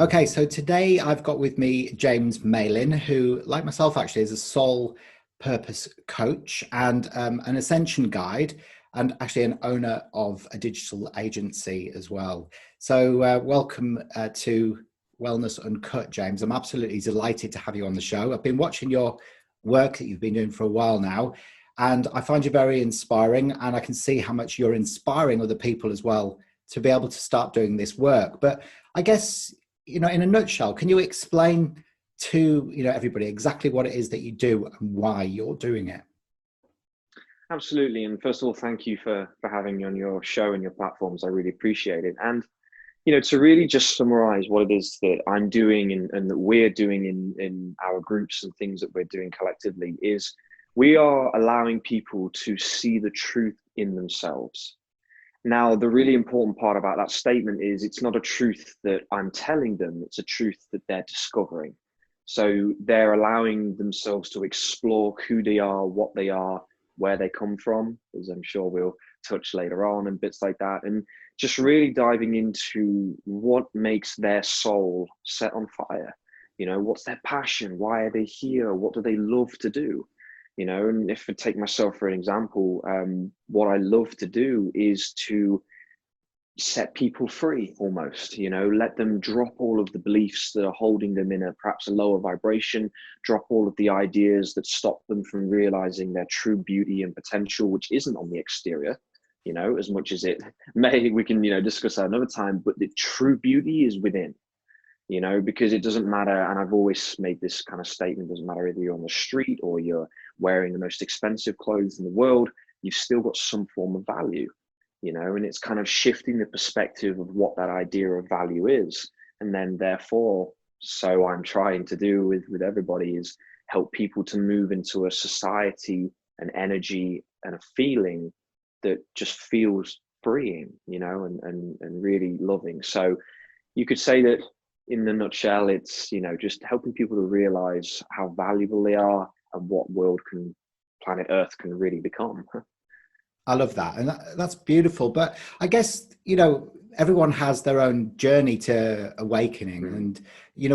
Okay, so today I've got with me James Malin, who, like myself, actually is a soul purpose coach and an ascension guide, and actually an owner of a digital agency as well. So, welcome to Wellness Uncut, James. I'm absolutely delighted to have you on the show. I've been watching your work that you've been doing for a while now, and I find you very inspiring, and I can see how much you're inspiring other people as well to be able to start doing this work. But I guess, in a nutshell, can you explain to, everybody exactly what it is that you do and why you're doing it? Absolutely. And first of all, thank you for having me on your show and your platforms. I really appreciate it. And, to really just summarize what it is that I'm doing and that we're doing in our groups and things that we're doing collectively is we are allowing people to see the truth in themselves. Now, the really important part about that statement is it's not a truth that I'm telling them, it's a truth that they're discovering. So they're allowing themselves to explore who they are, what they are, where they come from, as I'm sure we'll touch later on and bits like that. And just really diving into what makes their soul set on fire. What's their passion? Why are they here? What do they love to do? And if I take myself for an example, what I love to do is to set people free almost, let them drop all of the beliefs that are holding them in perhaps a lower vibration, drop all of the ideas that stop them from realizing their true beauty and potential, which isn't on the exterior, as much as it may, we can, discuss that another time, but the true beauty is within. Because it doesn't matter. And I've always made this kind of statement, doesn't matter whether you're on the street or you're wearing the most expensive clothes in the world, you've still got some form of value, and it's kind of shifting the perspective of what that idea of value is. And then therefore, so I'm trying to do with everybody is help people to move into a society, an energy and a feeling that just feels freeing, and really loving. So you could say that in the nutshell, it's, just helping people to realize how valuable they are and what planet Earth can really become. I love that. And that's beautiful. But I guess, everyone has their own journey to awakening. Mm. And,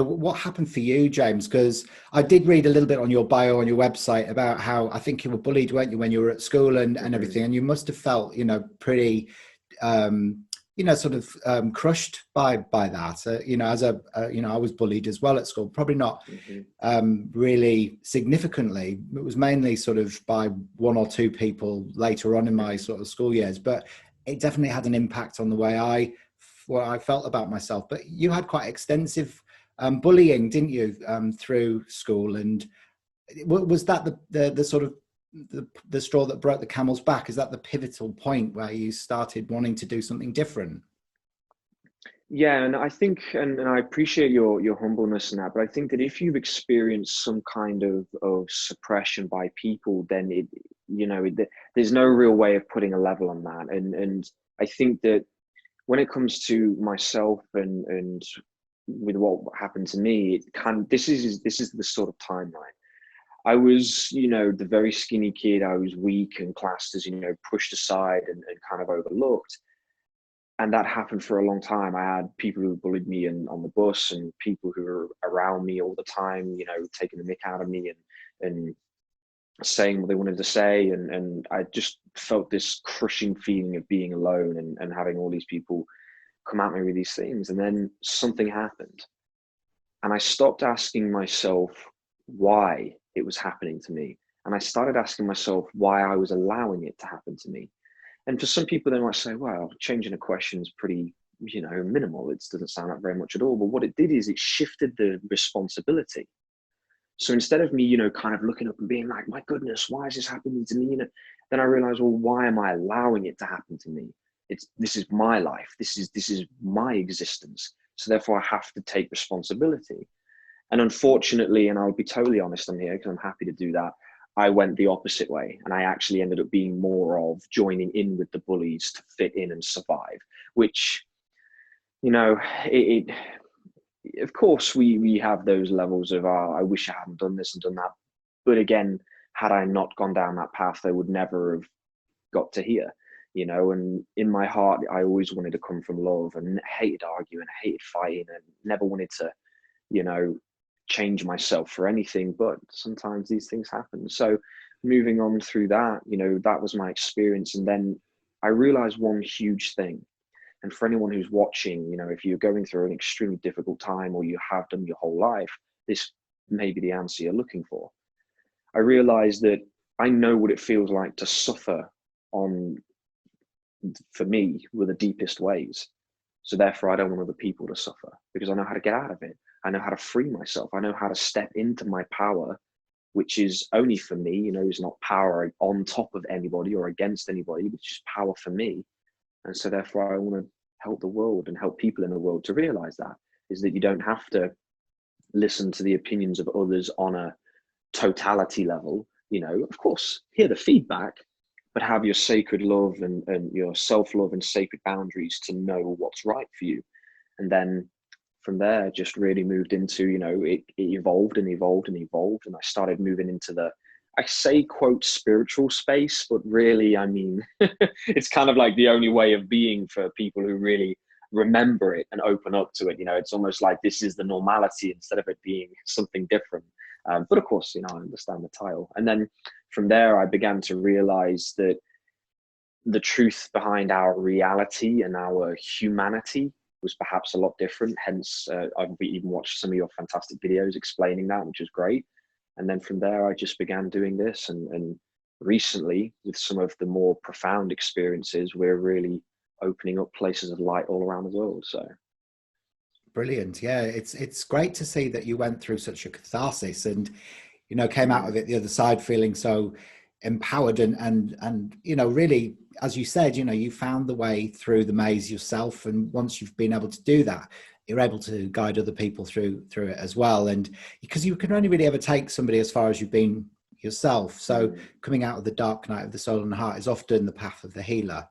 what happened for you, James? Because I did read a little bit on your bio on your website about how I think you were bullied, weren't you, when you were at school and Mm-hmm. everything. And you must have felt, pretty, sort of crushed by that. I was bullied as well at school, probably not Mm-hmm. really significantly. It was mainly sort of by one or two people later on in my Mm-hmm. sort of school years, but it definitely had an impact on the way what I felt about myself. But you had quite extensive bullying, didn't you, through school? And was that the sort of the straw that broke the camel's back? Is that the pivotal point where you started wanting to do something different? Yeah, and I think, and I appreciate your humbleness in that, but I think that if you've experienced some kind of suppression by people, then there's no real way of putting a level on that. And I think that when it comes to myself and with what happened to me, this is the sort of timeline. I was, the very skinny kid. I was weak and classed as, pushed aside and kind of overlooked. And that happened for a long time. I had people who bullied me on the bus and people who were around me all the time, taking the mick out of me and saying what they wanted to say. And I just felt this crushing feeling of being alone and having all these people come at me with these things. And then something happened. And I stopped asking myself why it was happening to me. And I started asking myself why I was allowing it to happen to me. And for some people, they might say, well, changing a question is pretty, minimal. It doesn't sound like very much at all. But what it did is it shifted the responsibility. So instead of me, kind of looking up and being like, my goodness, why is this happening to me? Then I realized, well, why am I allowing it to happen to me? This is my life. This is my existence. So therefore I have to take responsibility. And unfortunately, and I'll be totally honest on here because I'm happy to do that, I went the opposite way. And I actually ended up being more of joining in with the bullies to fit in and survive, which, it of course we have those levels of, I wish I hadn't done this and done that. But again, had I not gone down that path, I would never have got to here. you know, and in my heart, I always wanted to come from love and hated arguing, hated fighting, and never wanted to, you know, change myself for anything. But sometimes these things happen. So moving on through that, you know, that was my experience. And then I realized one huge thing. And for anyone who's watching, you know, if you're going through an extremely difficult time or you have done your whole life, this may be the answer you're looking for. I realized that I know what it feels like to suffer on, for me, were the deepest ways. So therefore, I don't want other people to suffer because I know how to get out of it. I know how to free myself. I know how to step into my power, which is only for me, you know, is not power on top of anybody or against anybody, but just power for me. And so therefore, I want to help the world and help people in the world to realize that, is that you don't have to listen to the opinions of others on a totality level. You know, of course, hear the feedback, but have your sacred love and your self-love and sacred boundaries to know what's right for you. And then from there, just really moved into, you know, it evolved and evolved and evolved. And I started moving into the, I say, quote, spiritual space, but really, I mean, it's kind of like the only way of being for people who really remember it and open up to it. You know, it's almost like this is the normality instead of it being something different. But of course, you know, I understand the title. And then from there, I began to realize that the truth behind our reality and our humanity was perhaps a lot different. Hence, I've even watched some of your fantastic videos explaining that, which is great. And then from there, I just began doing this. And recently, with some of the more profound experiences, we're really opening up places of light all around the world. So. Brilliant. Yeah, it's great to see that you went through such a catharsis and, you know, came out of it the other side feeling so empowered and you know, really, as you said, you know, you found the way through the maze yourself, and once you've been able to do that, you're able to guide other people through it as well. And because you can only really ever take somebody as far as you've been yourself, so coming out of the dark night of the soul and heart is often the path of the healer.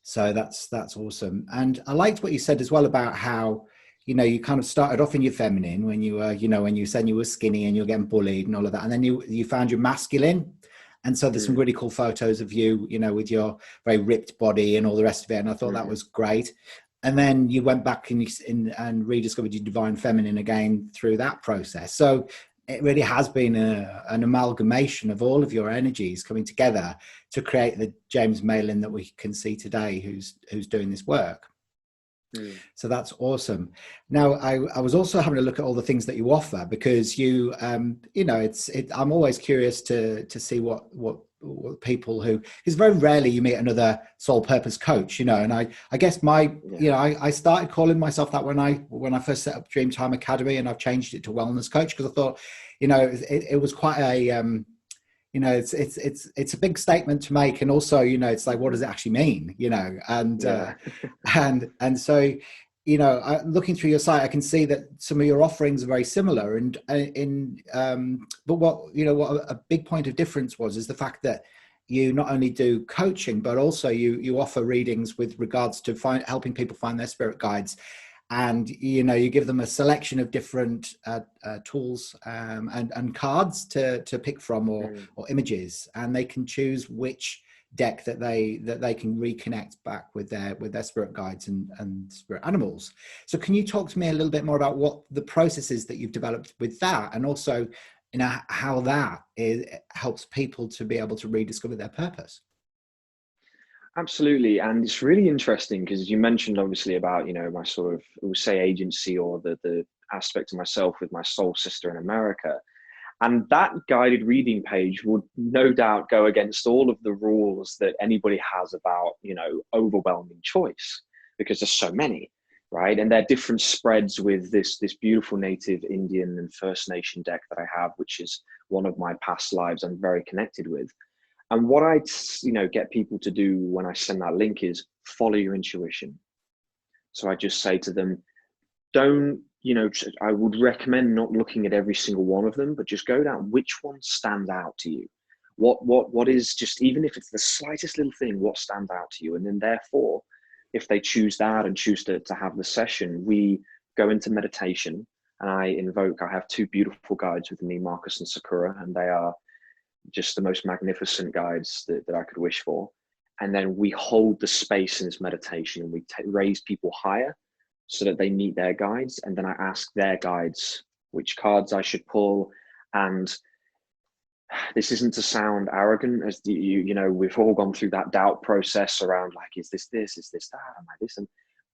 So that's awesome. And I liked what you said as well about how, you know, you kind of started off in your feminine when you were, you know, when you said you were skinny and you're getting bullied and all of that. And then you found your masculine. And so there's some really cool photos of you, you know, with your very ripped body and all the rest of it. And I thought that was great. And then you went back and rediscovered your divine feminine again through that process. So it really has been an amalgamation of all of your energies coming together to create the James Malin that we can see today, who's doing this work. So that's awesome. Now, I was also having a look at all the things that you offer, because you, you know, I'm always curious to see what people who, because very rarely you meet another soul purpose coach, you know, and I guess you know, I started calling myself that when I first set up Dreamtime Academy, and I've changed it to Wellness Coach because I thought, you know, it was quite a, you know, it's a big statement to make, and also, you know, it's like, what does it actually mean, you know? And and so, you know, looking through your site, I can see that some of your offerings are very similar, and but what, you know, what a big point of difference is the fact that you not only do coaching, but also you offer readings with regards to helping people find their spirit guides. And, you know, you give them a selection of different tools and cards to pick from, or images, and they can choose which deck that they can reconnect back with their spirit guides and spirit animals. So can you talk to me a little bit more about what the process is that you've developed with that, and also, you know, how that helps people to be able to rediscover their purpose? Absolutely. And it's really interesting because you mentioned obviously about, you know, my sort of, we'll say, agency, or the aspect of myself with my soul sister in America. And that guided reading page would no doubt go against all of the rules that anybody has about, you know, overwhelming choice, because there's so many, right? And there are different spreads with this beautiful native Indian and First Nation deck that I have, which is one of my past lives I'm very connected with. And what I, you know, get people to do when I send that link is follow your intuition. So I just say to them, don't, you know, I would recommend not looking at every single one of them, but just go down which one stands out to you. What is, just, even if it's the slightest little thing, what stands out to you? And then therefore, if they choose that and choose to have the session, we go into meditation, and I have two beautiful guides with me, Marcus and Sakura, and they are just the most magnificent guides that I could wish for. And then we hold the space in this meditation, and we raise people higher so that they meet their guides. And then I ask their guides which cards I should pull. And this isn't to sound arrogant, as you know, we've all gone through that doubt process around like, is this, is this that, am I this? And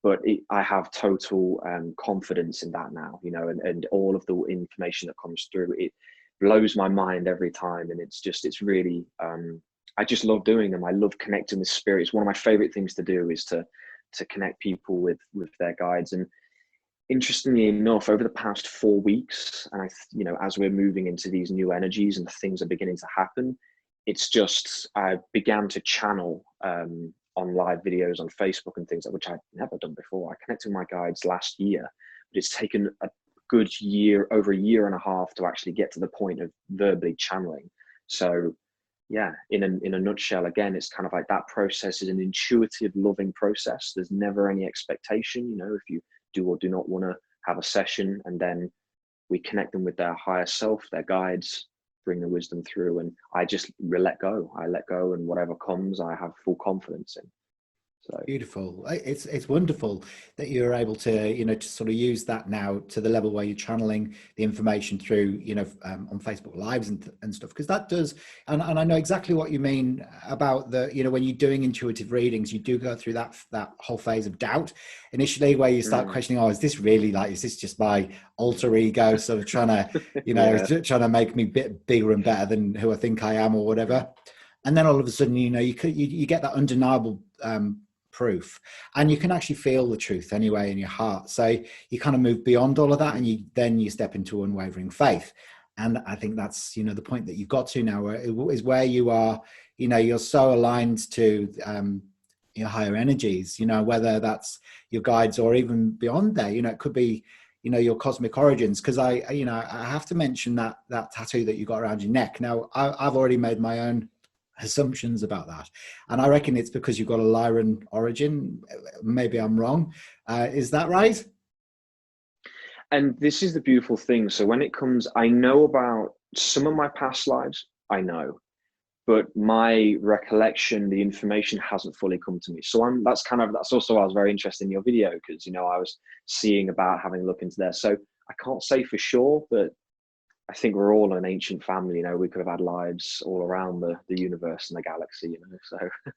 but I have total confidence in that now, you know, and all of the information that comes through, it blows my mind every time. And it's really, I just love doing them. I love connecting with spirit. It's one of my favorite things to do, is to connect people with their guides. And interestingly enough, over the past 4 weeks, and you know, as we're moving into these new energies and things are beginning to happen, it's just, I began to channel on live videos on Facebook and things, which I'd never done before. I connected with my guides last year, but it's taken a good year, over a year and a half, to actually get to the point of verbally channeling. So yeah, in a nutshell, again, it's kind of like that process is an intuitive, loving process. There's never any expectation, you know, if you do or do not want to have a session, and then we connect them with their higher self, their guides, bring the wisdom through, and I just let go. I let go, and whatever comes, I have full confidence in. So beautiful. It's wonderful that you're able to, you know, to sort of use that now to the level where you're channeling the information through, you know, on Facebook Lives and stuff, because that does, and I know exactly what you mean about the, you know, when you're doing intuitive readings, you do go through that whole phase of doubt initially, where you start questioning, oh, is this really, like, is this just my alter ego sort of trying to, you know, trying to make me bit bigger and better than who I think I am or whatever. And then all of a sudden, you know, you get that undeniable proof, and you can actually feel the truth anyway in your heart. So you kind of move beyond all of that, and you step into unwavering faith. And I think that's, you know, the point that you've got to now, is where you are, you know, you're so aligned to your higher energies, you know, whether that's your guides or even beyond there, you know, it could be, you know, your cosmic origins. Because you know, I have to mention that tattoo that you got around your neck. Now, I've already made my own assumptions about that, and I reckon it's because you've got a Lyran origin. Maybe I'm wrong. Is that right? And this is the beautiful thing. So when it comes, I know about some of my past lives, I know, but my recollection, the information hasn't fully come to me. So that's also why I was very interested in your video, because, you know, I was seeing about having a look into there. So I can't say for sure, but I think we're all an ancient family. You know, we could have had lives all around the universe and the galaxy, you know, so.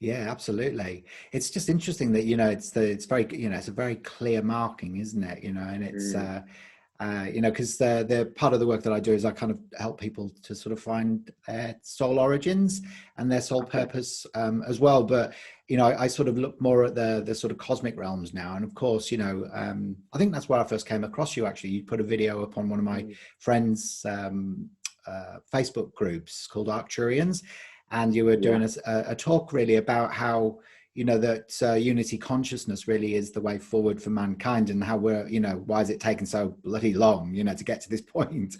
Yeah, absolutely. It's just interesting that, you know, it's very, you know, it's a very clear marking, isn't it? You know, and it's, you know, because the part of the work that I do is I kind of help people to sort of find their soul origins and their soul purpose as well. But, you know, I sort of look more at the sort of cosmic realms now. And of course, you know, I think that's where I first came across you. Actually, you put a video up on one of my friends' Facebook groups called Arcturians, and you were doing a talk really about how, you know, that unity consciousness really is the way forward for mankind, and how we're, you know, why is it taking so bloody long, you know, to get to this point?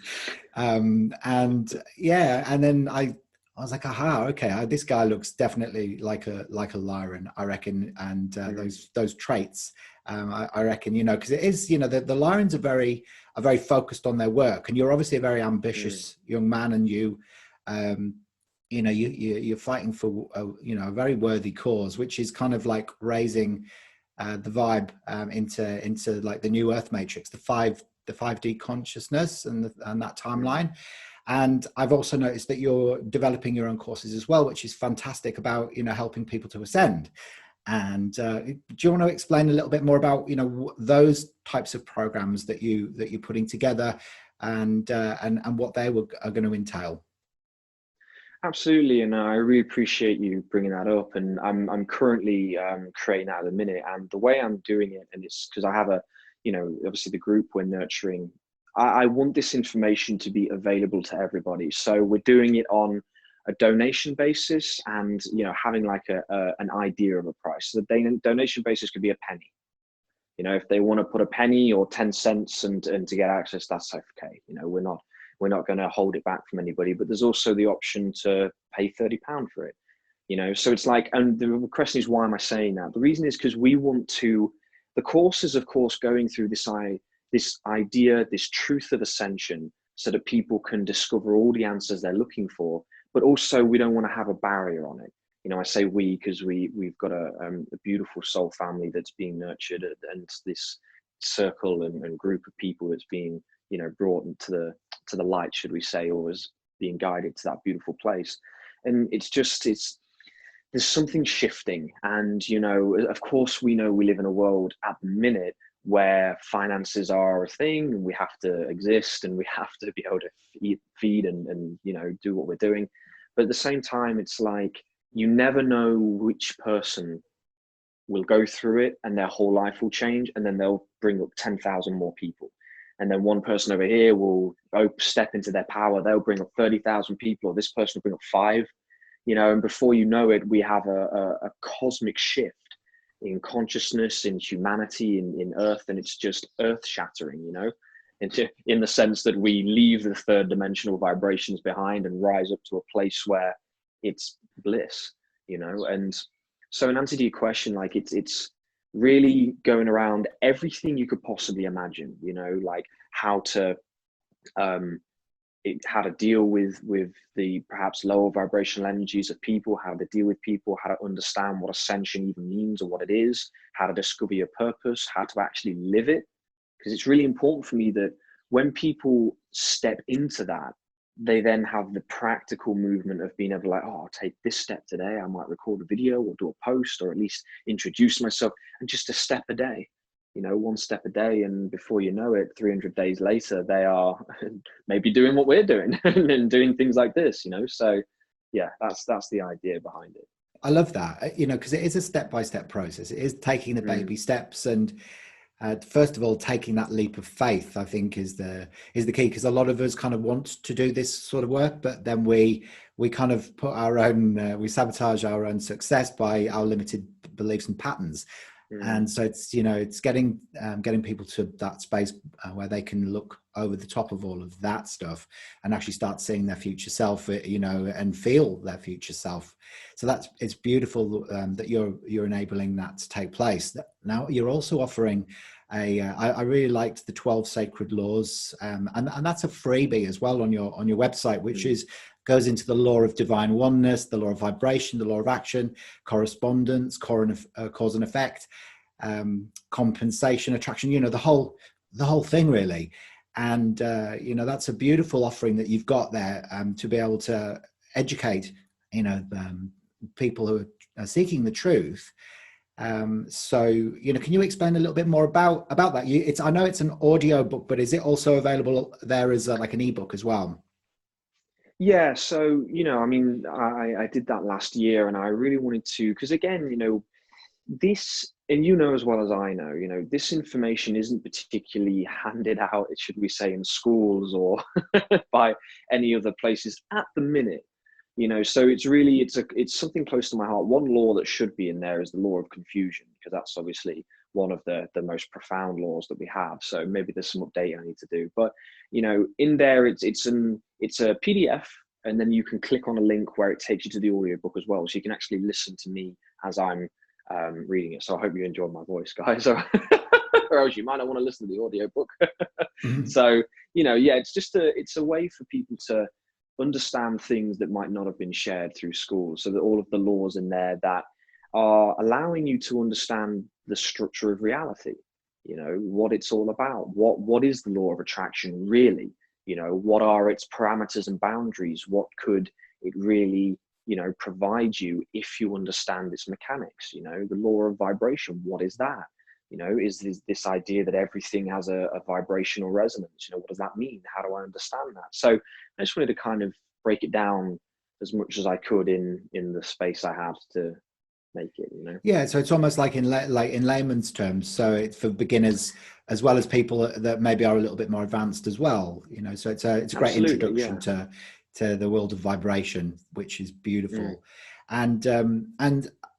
And yeah, and then I was like, aha, okay, this guy looks definitely like a Lyran, I reckon, and those traits, I reckon, you know, because it is, you know, the Lyrans are very focused on their work, and you're obviously a very ambitious young man, and you know, you're fighting for you know, a very worthy cause, which is kind of like raising the vibe into like the new Earth matrix, the 5D consciousness and that timeline. And I've also noticed that you're developing your own courses as well, which is fantastic, about, you know, helping people to ascend. And do you want to explain a little bit more about, you know, those types of programs that you're putting together, and what they are going to entail? Absolutely, and I really appreciate you bringing that up. And I'm currently creating that at the minute, and the way I'm doing it, and it's because I have a, you know, obviously the group we're nurturing. I want this information to be available to everybody, so we're doing it on a donation basis, and, you know, having like an idea of a price. So the donation basis could be a penny. You know, if they want to put a penny or 10 cents and to get access, that's okay. You know, we're not going to hold it back from anybody. But there's also the option to pay £30 for it. You know, so it's like, and the question is, why am I saying that? The reason is because we want to, the course is, of course, going through this idea, this truth of ascension, so that people can discover all the answers they're looking for. But also, we don't want to have a barrier on it. I say we because we've got a beautiful soul family that's being nurtured, and this circle and group of people that's being, brought to the light, should we say, or is being guided to that beautiful place. And it's there's something shifting. And, of course, we know we live in a world at the minute where finances are a thing, and we have to exist, and we have to be able to feed and do what we're doing. But at the same time, it's like, you never know which person will go through it and their whole life will change, and then they'll bring up 10,000 more people. And then one person over here will step into their power, they'll bring up 30,000 people, or this person will bring up five, and before you know it, we have a cosmic shift in consciousness, in humanity, in earth, and it's just earth shattering, in the sense that we leave the third dimensional vibrations behind and rise up to a place where it's bliss, and so in answer to your question, like it's really going around everything you could possibly imagine, like how to deal with the perhaps lower vibrational energies of people, how to deal with people, how to understand what ascension even means or what it is, how to discover your purpose, how to actually live it. Because it's really important for me that when people step into that, they then have the practical movement of being able to, like, oh, I'll take this step today. I might record a video or do a post, or at least introduce myself, and just a step a day, one step a day. And before you know it, 300 days later, they are maybe doing what we're doing and doing things like this, So yeah, that's the idea behind it. I love that, because it is a step-by-step process. It is taking the baby steps, and first of all, taking that leap of faith, I think, is the key, because a lot of us kind of want to do this sort of work, but then we kind of put our own, we sabotage our own success by our limited beliefs and patterns. And so it's, it's getting people to that space where they can look over the top of all of that stuff and actually start seeing their future self, and feel their future self. So it's beautiful that you're enabling that to take place. Now you're also offering I really liked the 12 sacred laws, and that's a freebie as well on your website, which goes into the law of divine oneness, the law of vibration, the law of action, correspondence, cause and effect, compensation, attraction, the whole thing really. And that's a beautiful offering that you've got there, to be able to educate people who are seeking the truth. So can you explain a little bit more about that? I know it's an audio book, but is it also available there as like an ebook as well? Yeah, so I did that last year, and I really wanted to, because again, this, and as well as I know, this information isn't particularly handed out, should we say, in schools or by any other places at the minute. So it's something close to my heart. One law that should be in there is the law of confusion, because that's obviously one of the most profound laws that we have. So maybe there's some update I need to do, but in there it's a PDF, and then you can click on a link where it takes you to the audiobook as well, so you can actually listen to me as I'm reading it. So I hope you enjoyed my voice, guys, or else you might not want to listen to the audiobook. So it's a way for people to understand things that might not have been shared through school, so that all of the laws in there that are allowing you to understand the structure of reality, what it's all about, what is the law of attraction really, what are its parameters and boundaries, what could it really provide you if you understand its mechanics. The law of vibration, what is that? Is this idea that everything has a vibrational resonance? What does that mean? How do I understand that? So I just wanted to kind of break it down as much as I could in the space I have to make it. Yeah, so it's almost like in layman's terms. So it's for beginners as well as people that maybe are a little bit more advanced as well. So it's a great introduction to the world of vibration, which is beautiful. And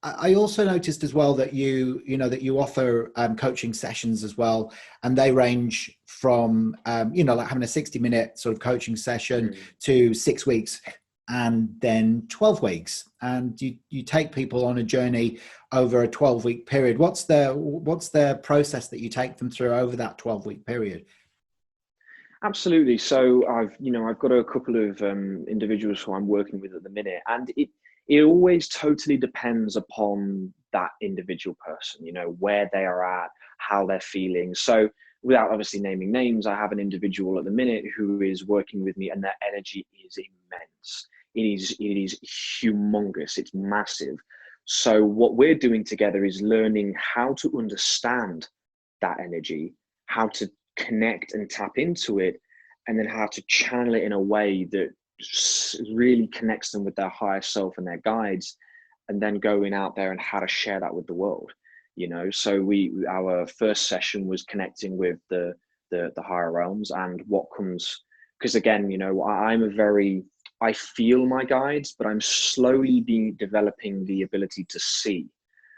I also noticed as well that you offer coaching sessions as well, and they range from like having a 60-minute sort of coaching session to 6 weeks, and then 12 weeks, and you take people on a journey over a 12-week period. What's the process that you take them through over that 12-week period? Absolutely. So I've got a couple of individuals who I'm working with at the minute, and it always totally depends upon that individual person, you know, where they are at, how they're feeling. So without obviously naming names, I have an individual at the minute who is working with me, and their energy is immense. It is humongous. It's massive. So what we're doing together is learning how to understand that energy, how to connect and tap into it, and then how to channel it in a way that really connects them with their higher self and their guides, and then going out there and how to share that with the world. You know, so our first session was connecting with the higher realms and what comes, because again, you know, I feel my guides, but I'm slowly developing the ability to see.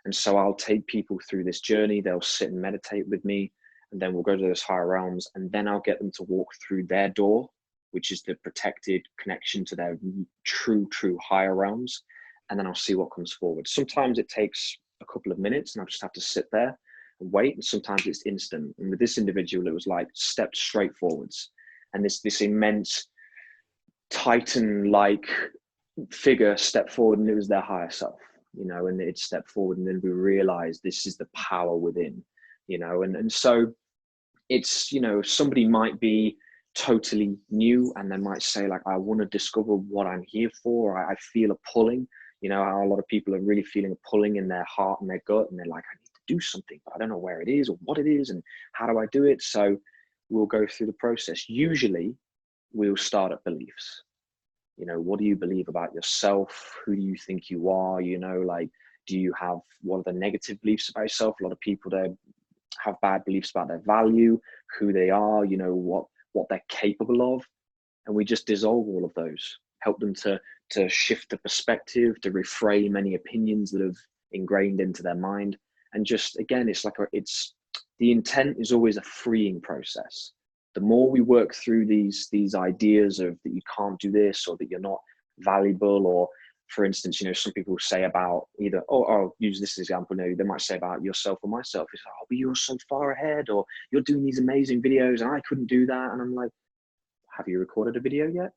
And so I'll take people through this journey. They'll sit and meditate with me, and then we'll go to those higher realms, and then I'll get them to walk through their door, which is the protected connection to their true higher realms. And then I'll see what comes forward. Sometimes it takes a couple of minutes and I'll just have to sit there and wait. And sometimes it's instant. And with this individual, it was like stepped straight forwards. And this immense Titan-like figure stepped forward, and it was their higher self, you know, and it stepped forward, and then we realized this is the power within, you know, and so it's, you know, somebody might be totally new and they might say like, I want to discover what I'm here for. I feel a pulling, you know, how a lot of people are really feeling a pulling in their heart and their gut, and they're like, I need to do something, but I don't know where it is or what it is and how do I do it. So we'll go through the process. Usually we'll start at beliefs. You know, what do you believe about yourself? Who do you think you are? You know, like, what are the negative beliefs about yourself? A lot of people there have bad beliefs about their value, who they are, you know, what they're capable of. And we just dissolve all of those, help them to shift the perspective, to reframe any opinions that have ingrained into their mind. And just, again, it's like, the intent is always a freeing process. The more we work through these ideas of that you can't do this, or that you're not valuable, or for instance, you know, some people say about either, I'll use this example now, they might say about yourself or myself, it's like, oh, but you're so far ahead, or you're doing these amazing videos and I couldn't do that. And I'm like, have you recorded a video yet?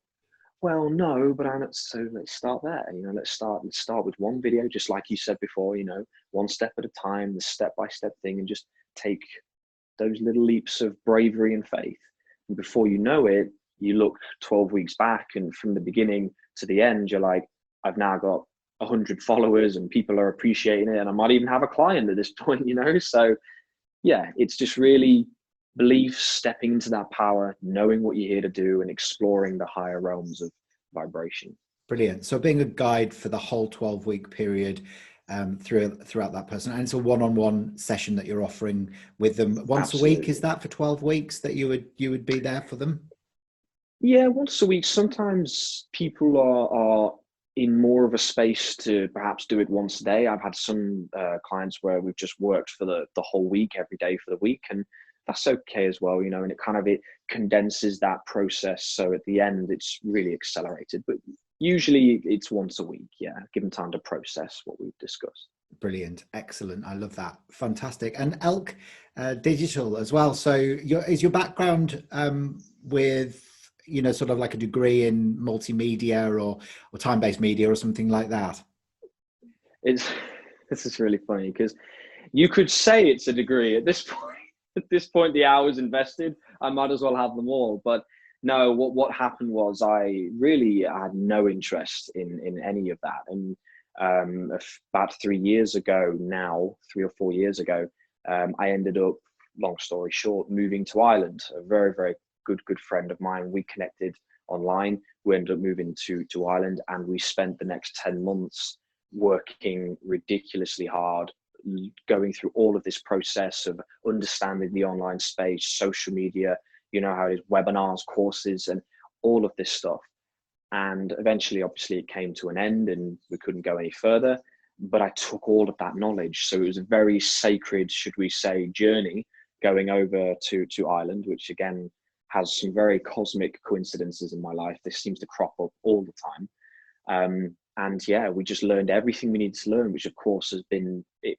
Well, no, but so let's start there. You know, let's start with one video, just like you said before, you know, one step at a time, the step-by-step thing, and just take those little leaps of bravery and faith. And before you know it, you look 12 weeks back, and from the beginning to the end, you're like, I've now got 100 followers and people are appreciating it, and I might even have a client at this point, you know? So yeah, it's just really belief, stepping into that power, knowing what you're here to do, and exploring the higher realms of vibration. Brilliant. So being a guide for the whole 12-week period, throughout that person, and it's a one-on-one session that you're offering with them once Absolutely. a week. Is that for 12 weeks that you would be there for them? Yeah, once a week. Sometimes people are in more of a space to perhaps do it once a day. I've had some clients where we've just worked for the whole week, every day for the week, and that's okay as well, you know, and it condenses that process. So at the end, it's really accelerated, but usually it's once a week. Yeah. Give them time to process what we've discussed. Brilliant. Excellent. I love that. Fantastic. And Elk Digital as well. So is your background with, you know, sort of like a degree in multimedia or time-based media or something like that? This is really funny because you could say it's a degree at this point. At this point, the hours invested, I might as well have them all. But no, what happened was I really had no interest in any of that. And about 3 years ago now, 3 or 4 years ago, I ended up, long story short, moving to Ireland. A very, very good friend of mine. We connected online. We ended up moving to Ireland, and we spent the next 10 months working ridiculously hard, going through all of this process of understanding the online space, social media, you know how it is, webinars, courses, and all of this stuff. And eventually, obviously, it came to an end and we couldn't go any further. But I took all of that knowledge. So it was a very sacred, should we say, journey going over to Ireland, which again has some very cosmic coincidences in my life. This seems to crop up all the time. And yeah, we just learned everything we needed to learn, which of course has been it.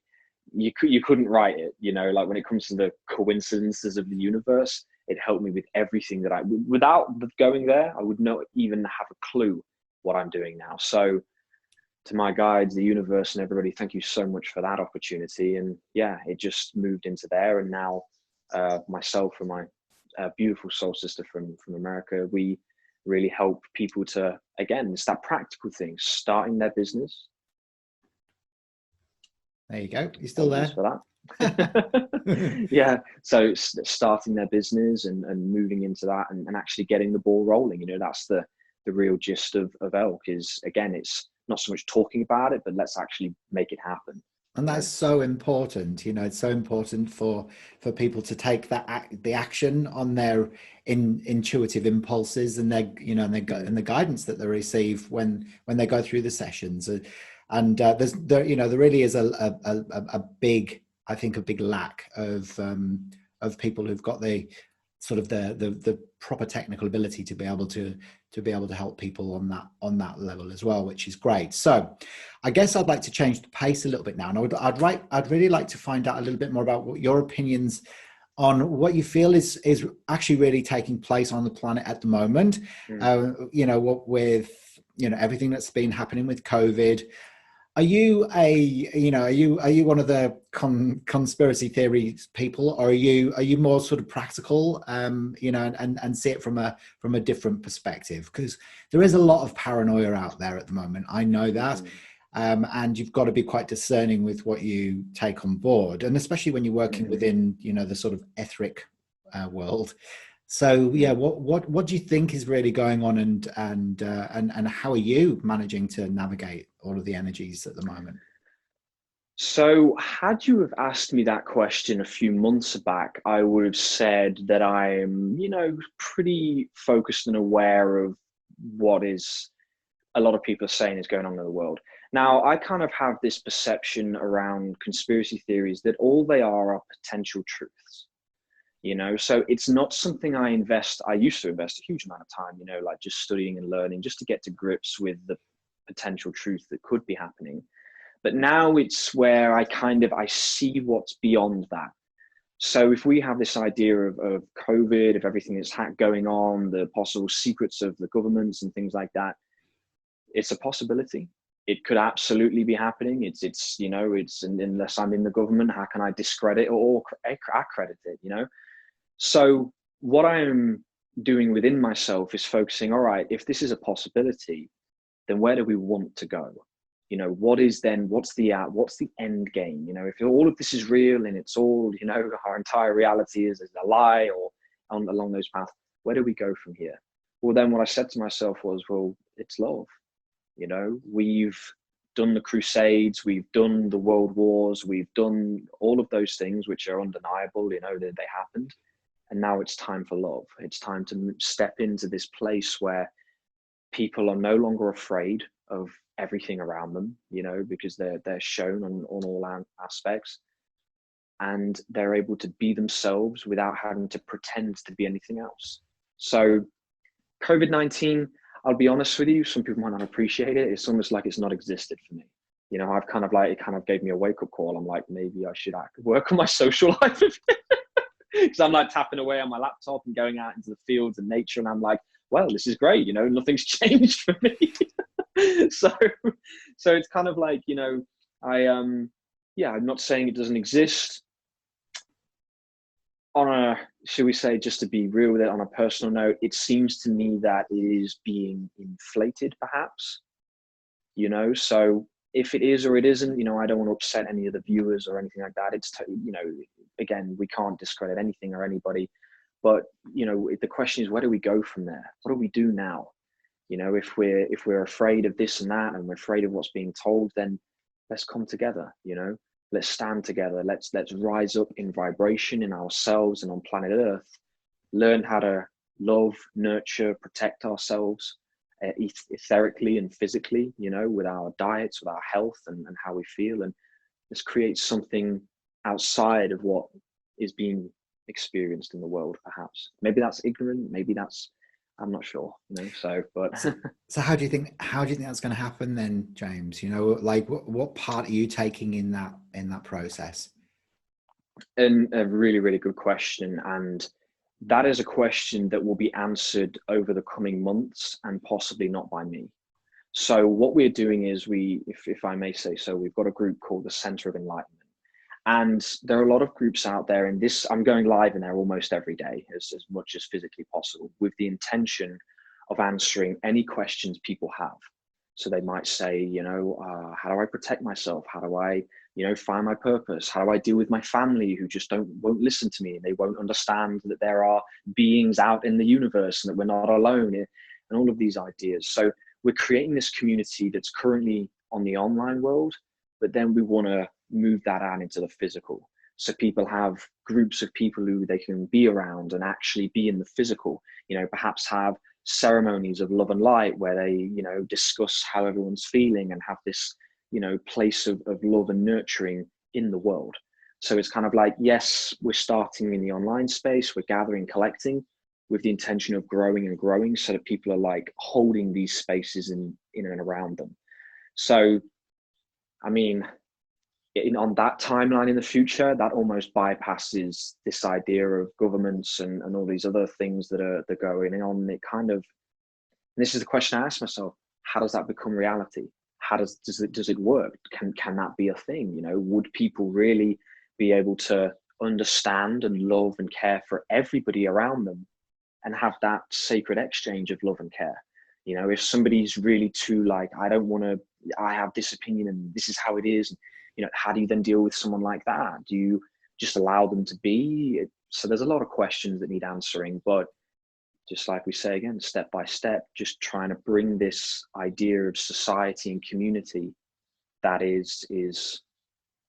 You couldn't write it, you know, like when it comes to the coincidences of the universe, it helped me with everything that without going there, I would not even have a clue what I'm doing now. So to my guides, the universe, and everybody, thank you so much for that opportunity. And yeah, it just moved into there. And now myself and my beautiful soul sister from America, we really help people to, again, it's that practical thing, starting their business. There you go. You're still there. For that. Yeah. So starting their business and moving into that and actually getting the ball rolling, you know, that's the real gist of ELK is, again, it's not so much talking about it, but let's actually make it happen. And that's so important, you know, it's so important for people to take the action on their intuitive impulses and their, you know, and the guidance that they receive when they go through the sessions. And there really is a big, I think, a big lack of people who've got the sort of the proper technical ability to be able to help people on that level as well, which is great. So I guess I'd like to change the pace a little bit now, and I'd really like to find out a little bit more about what your opinions on what you feel is actually really taking place on the planet at the moment. You know, what with, you know, everything that's been happening with COVID. Are you one of the conspiracy theories people, or are you more sort of practical, you know, and see it from a different perspective? Because there is a lot of paranoia out there at the moment. I know that, and you've got to be quite discerning with what you take on board, and especially when you're working within, you know, the sort of etheric world. So yeah, what do you think is really going on, and how are you managing to navigate all of the energies at the moment? So had you have asked me that question a few months back, I would have said that I'm, you know, pretty focused and aware of what is a lot of people are saying is going on in the world. Now, I kind of have this perception around conspiracy theories that all they are potential truths. You know, so it's not something I used to invest a huge amount of time, you know, like just studying and learning just to get to grips with the potential truth that could be happening. But now it's where I see what's beyond that. So if we have this idea of COVID, of everything that's going on, the possible secrets of the governments and things like that, it's a possibility. It could absolutely be happening. It's you know, unless I'm in the government, how can I discredit or accredit it, you know? So what I'm doing within myself is focusing, all right, if this is a possibility, then where do we want to go? You know, what's the end game? You know, if all of this is real and it's all, you know, our entire reality is a lie or along those paths, where do we go from here? Well, then what I said to myself was, well, it's love. You know, we've done the Crusades, we've done the World Wars, we've done all of those things, which are undeniable, you know, that they happened. And now it's time for love. It's time to step into this place where people are no longer afraid of everything around them, you know, because they're shown on all aspects, and they're able to be themselves without having to pretend to be anything else. So COVID-19, I'll be honest with you, some people might not appreciate it. It's almost like it's not existed for me. You know, it kind of gave me a wake-up call. I'm like, maybe I should work on my social life a bit. Because I'm like tapping away on my laptop and going out into the fields and nature, and I'm like, well, this is great, you know, nothing's changed for me. so it's kind of like, you know, I'm not saying it doesn't exist. Should we say, just to be real with it, on a personal note, it seems to me that it is being inflated, perhaps, you know. So if it is or it isn't, you know, I don't want to upset any of the viewers or anything like that. It's, you know, again, we can't discredit anything or anybody, but, you know, the question is, where do we go from there? What do we do now? You know, if we're afraid of this and that, and we're afraid of what's being told, then let's come together, you know, let's stand together. Let's rise up in vibration in ourselves and on planet Earth, learn how to love, nurture, protect ourselves, etherically and physically, you know, with our diets, with our health and how we feel, and let's create something outside of what is being experienced in the world. Perhaps maybe that's ignorant, maybe that's, I'm not sure, you know. So how do you think that's going to happen then, James? You know, like what part are you taking in that process? And a really, really good question. And that is a question that will be answered over the coming months, and possibly not by me. So what we're doing is if I may say so, we've got a group called the Center of Enlightenment. And there are a lot of groups out there, and this, I'm going live in there almost every day, as much as physically possible, with the intention of answering any questions people have. So they might say, how do I protect myself? How do I, find my purpose? How do I deal with my family who just won't listen to me, and they won't understand that there are beings out in the universe and that we're not alone, and all of these ideas. So we're creating this community that's currently on the online world, but then we want to move that out into the physical. So people have groups of people who they can be around and actually be in the physical, perhaps have ceremonies of love and light where they, discuss how everyone's feeling and have this, place of love and nurturing in the world. So it's kind of like, yes, we're starting in the online space, we're gathering, collecting with the intention of growing so that people are like holding these spaces in and around them. So, I mean, on that timeline in the future, that almost bypasses this idea of governments and all these other things that are going on. It kind of, and this is the question I ask myself: how does that become reality? How does it work? Can that be a thing? Would people really be able to understand and love and care for everybody around them, and have that sacred exchange of love and care? If somebody's really too like, I have this opinion and this is how it is. How do you then deal with someone like that? Do you just allow them to be? So there's a lot of questions that need answering, but just like we say again, step by step, just trying to bring this idea of society and community that is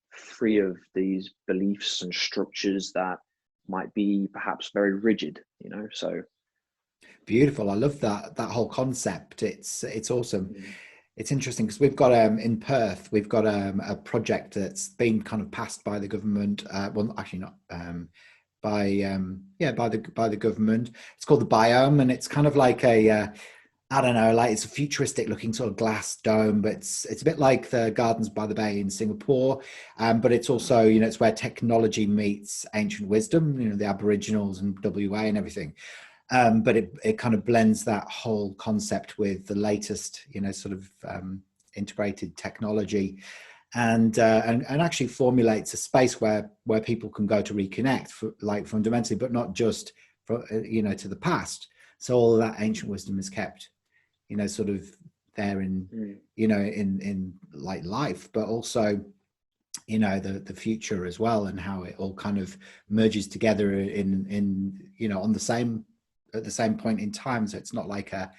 free of these beliefs and structures that might be perhaps very rigid, so. Beautiful. I love that whole concept. It's awesome. It's interesting because we've got in Perth, we've got a project that's been kind of passed by the government. Well, actually not by the government. It's called the Biome, and it's kind of like I don't know, like it's a futuristic looking sort of glass dome, but it's a bit like the Gardens by the Bay in Singapore. But it's also, it's where technology meets ancient wisdom, the Aboriginals and WA and everything. But it kind of blends that whole concept with the latest, sort of integrated technology, and actually formulates a space where people can go to reconnect, like fundamentally, but not just for, to the past. So all of that ancient wisdom is kept, sort of there in, in like life, but also, the future as well, and how it all kind of merges together in on the same at the same point in time. So it's not like a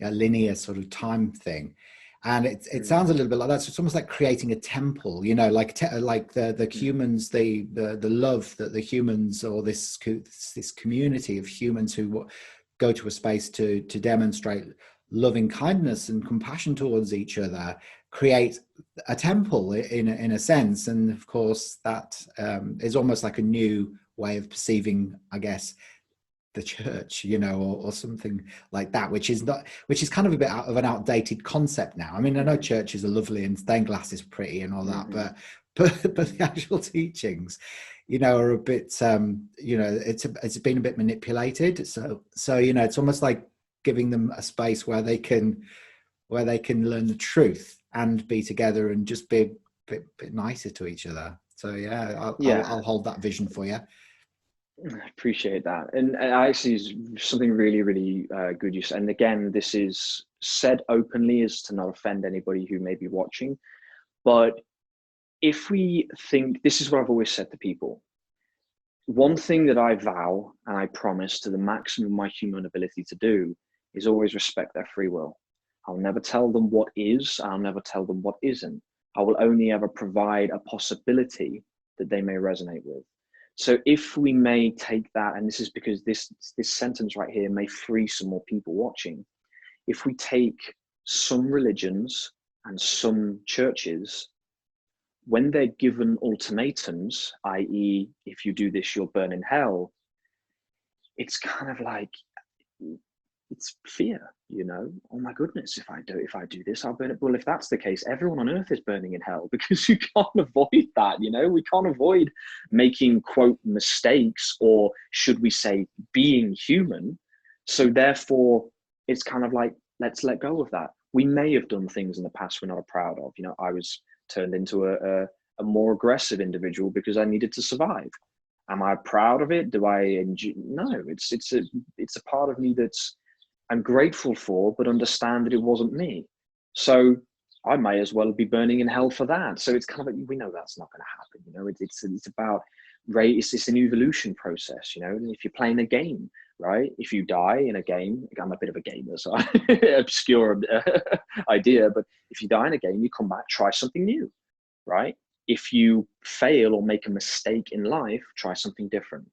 linear sort of time thing. And it sounds a little bit like that. So it's almost like creating a temple, like the humans, the love that the humans, or this community of humans who go to a space to demonstrate loving kindness and compassion towards each other, create a temple in a sense. And of course, that is almost like a new way of perceiving, I guess, the church, or something like that, which is kind of a bit out of an outdated concept now. I mean, I know churches are lovely and stained glass is pretty and all that, but the actual teachings, are a bit, it's been a bit manipulated. So it's almost like giving them a space where they can learn the truth and be together and just be a bit nicer to each other. So I'll hold that vision for you. I appreciate that. And actually is something really, really good you said. And again, this is said openly as to not offend anybody who may be watching. But if we think, this is what I've always said to people, one thing that I vow and I promise to the maximum of my human ability to do is always respect their free will. I'll never tell them what is, I'll never tell them what isn't. I will only ever provide a possibility that they may resonate with. So if we may take that, and this is because this sentence right here may free some more people watching. If we take some religions and some churches, when they're given ultimatums, i.e., if you do this, you'll burn in hell, it's kind of like, it's fear, oh my goodness, if I do this, I'll burn it. Well, if that's the case, everyone on earth is burning in hell, because you can't avoid that. We can't avoid making, quote, mistakes, or should we say being human. So therefore it's kind of like, let's let go of that. we may have done things in the past we're not proud of. You know, I was turned into a more aggressive individual because I needed to survive. Am I proud of it? Do I enjoy? No, it's a part of me that's I'm grateful for, but understand that it wasn't me. So I may as well be burning in hell for that. So it's kind of like, we know that's not going to happen. You know, it's about it's an evolution process. You know, and if you're playing a game, right? If you die in a game, I'm a bit of a gamer, so obscure idea. But if you die in a game, you come back, try something new, right? If you fail or make a mistake in life, try something different.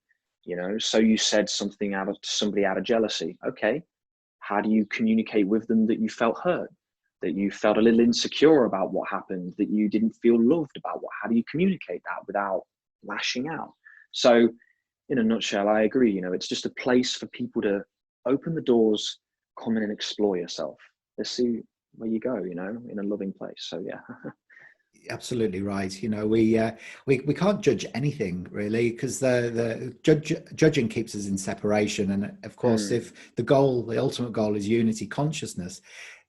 You know, so you said something to somebody out of jealousy. Okay, how do you communicate with them that you felt hurt, that you felt a little insecure about what happened, that you didn't feel loved about what? How do you communicate that without lashing out? So, in a nutshell, I agree. You know, it's just a place for people to open the doors, come in and explore yourself. Let's see where you go. You know, in a loving place. So yeah. Absolutely right. You know, we can't judge anything really, because the judging keeps us in separation. And of course, if the ultimate goal is unity consciousness,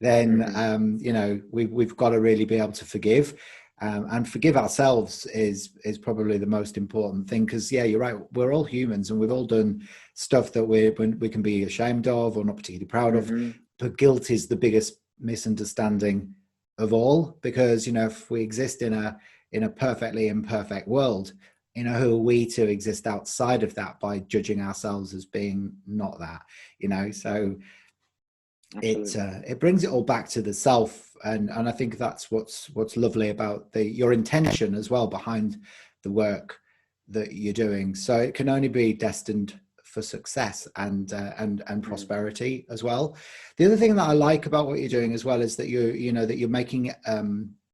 then you know, we've got to really be able to forgive. And forgive ourselves is probably the most important thing, because yeah, you're right, we're all humans and we've all done stuff that we can be ashamed of or not particularly proud of, but guilt is the biggest misunderstanding of all, because you know, if we exist in a perfectly imperfect world, you know, who are we to exist outside of that by judging ourselves as being not that, you know? So it brings it all back to the self, and I think that's what's lovely about your intention as well behind the work that you're doing. So it can only be destined for success and prosperity as well. The other thing that I like about what you're doing as well is that you're making it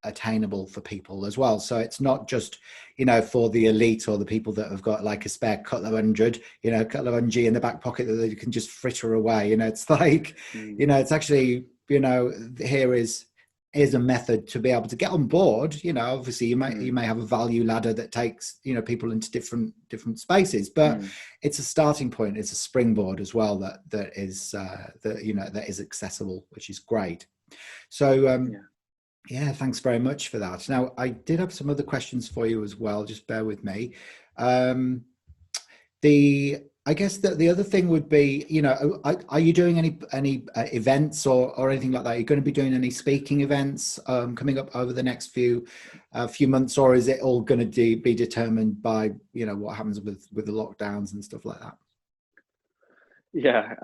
attainable for people as well. So it's not just, you know, for the elite or the people that have got like a spare couple of hundred, you know, couple of hundred in the back pocket that they can just fritter away. You know, it's like, you know, it's actually, you know, here is a method to be able to get on board. You know, obviously you may have a value ladder that takes, you know, people into different spaces, but it's a starting point. It's a springboard as well that is accessible, which is great. So yeah, thanks very much for that. Now, I did have some other questions for you as well. Just bear with me. I guess that the other thing would be, you know, are you doing any events or anything like that? Are you going to be doing any speaking events coming up over the next few months, or is it all going to be determined by, you know, what happens with the lockdowns and stuff like that? Yeah,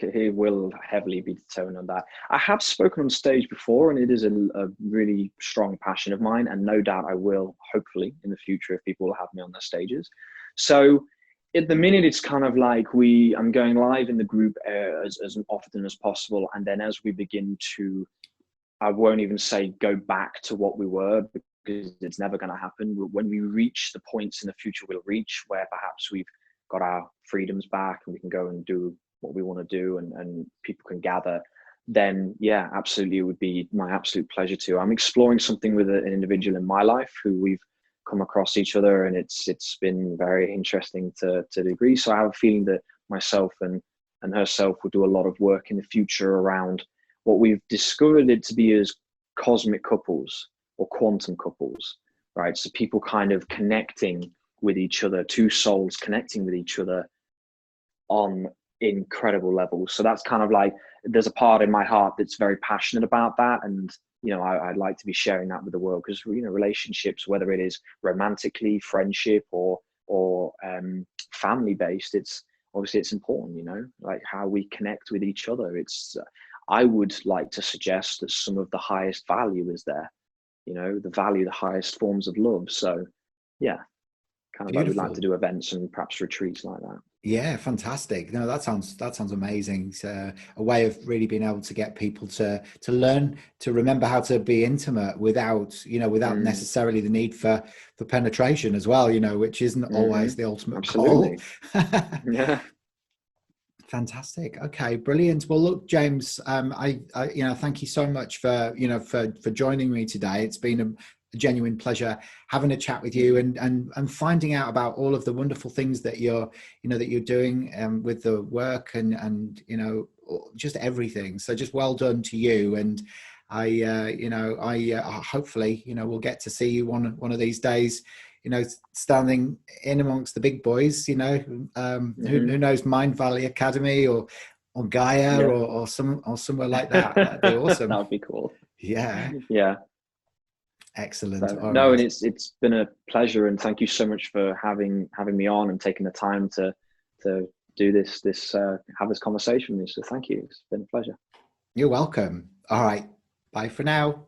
it will heavily be determined on that. I have spoken on stage before, and it is a really strong passion of mine, and no doubt I will, hopefully, in the future, if people will have me on their stages. So at the minute, it's kind of like I'm going live in the group as often as possible, and then as we begin to, I won't even say go back to what we were, because it's never going to happen. When we reach the points in the future we'll reach, where perhaps we've got our freedoms back and we can go and do what we want to do, and people can gather, then yeah, absolutely, it would be my absolute pleasure to. I'm exploring something with an individual in my life who we've come across each other, and it's been very interesting to a degree. So I have a feeling that myself and herself will do a lot of work in the future around what we've discovered it to be as cosmic couples or quantum couples, right? So people kind of connecting with each other, two souls connecting with each other on incredible levels. So that's kind of like, there's a part in my heart that's very passionate about that. And, you know, I'd like to be sharing that with the world, because, you know, relationships, whether it is romantically, friendship, or family based, it's obviously, it's important, you know, like how we connect with each other. I would like to suggest that some of the highest value is there, you know, the highest forms of love. So yeah, kind of like we'd like to do events and perhaps retreats like that. Yeah, fantastic. No, that sounds amazing. It's a way of really being able to get people to learn to remember how to be intimate without necessarily the need for penetration as well, you know, which isn't always the ultimate goal. Yeah. Fantastic. Okay, brilliant. Well, look, James, I thank you so much for joining me today. It's been a genuine pleasure having a chat with you and finding out about all of the wonderful things that you're doing with the work and you know, just everything. So just well done to you. And I hopefully, we'll get to see you one of these days, standing in amongst the big boys, who knows, Mind Valley Academy or Gaia, Yeah. or somewhere like that. That'd be awesome. That would be cool. Yeah. Yeah. Excellent. So, All no, right. and it's been a pleasure, and thank you so much for having me on and taking the time to do this have this conversation with me. So thank you. It's been a pleasure. You're welcome. All right. Bye for now.